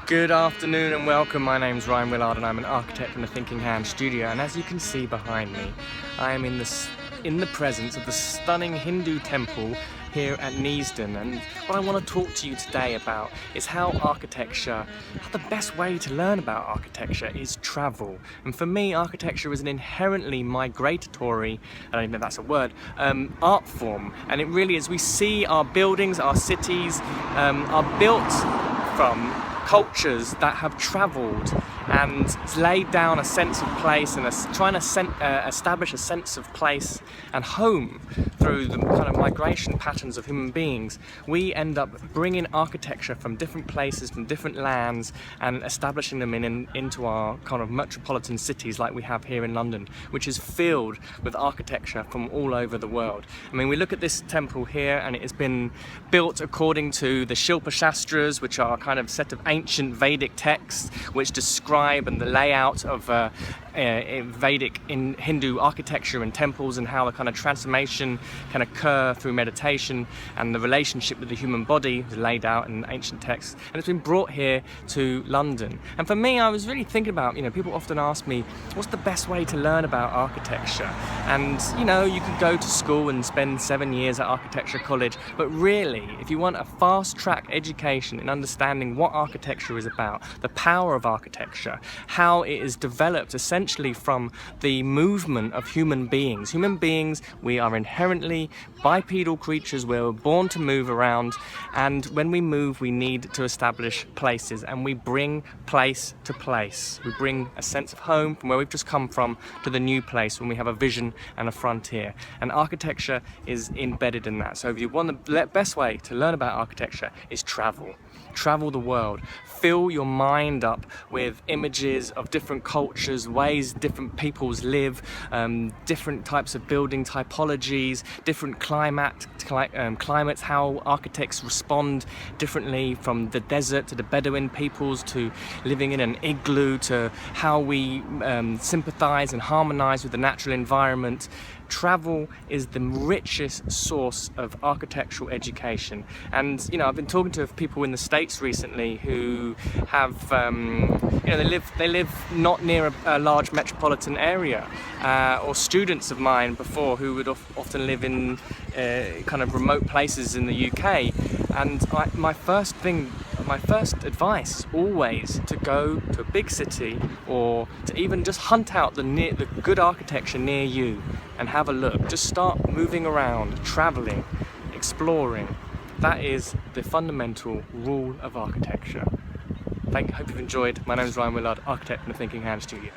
Good afternoon and welcome. My name's Ryan Willard and I'm an architect from the Thinking Hand studio, and as you can see behind me, I am in the presence of the stunning Hindu temple here at Neasden. And what I want to talk to you today about is how the best way to learn about architecture is travel. And for me, architecture is an inherently migratory, I don't even know if that's a word, art form. And it really is. We see our buildings, our cities are built from cultures that have travelled and laid down a sense of place and trying to establish a sense of place and home through the kind of migration patterns of human beings. We end up bringing architecture from different places, from different lands, and establishing them into our kind of metropolitan cities like we have here in London, which is filled with architecture from all over the world. I mean, we look at this temple here and it has been built according to the Shilpa Shastras, which are a kind of set of ancient Vedic texts which describe and the layout of Vedic in Hindu architecture and temples, and how the kind of transformation can occur through meditation, and the relationship with the human body is laid out in ancient texts, and it's been brought here to London. And for me, I was really thinking about, people often ask me, what's the best way to learn about architecture? And you could go to school and spend 7 years at architecture college, but really, if you want a fast-track education in understanding what architecture is about, the power of architecture, how it is developed essentially from the movement of human beings. Human beings, we are inherently bipedal creatures. We're born to move around, and when we move, we need to establish places, and we bring place to place. We bring a sense of home from where we've just come from to the new place when we have a vision and a frontier. And architecture is embedded in that. So if you want, the best way to learn about architecture is travel. Travel the world. Fill your mind up with images of different cultures, ways different peoples live, different types of building typologies, different climates, how architects respond differently, from the desert to the Bedouin peoples to living in an igloo, to how we sympathize and harmonize with the natural environment. Travel is the richest source of architectural education. And I've been talking to people in the States recently who have they live not near a large metropolitan area, or students of mine before who would often live in kind of remote places in the UK. And my first advice is always to go to a big city, or to even just hunt out the good architecture near you and have a look. Just start moving around, traveling, exploring. That is the fundamental rule of architecture. Hope you've enjoyed. My name is Ryan Willard, architect from the Thinking Hand studio.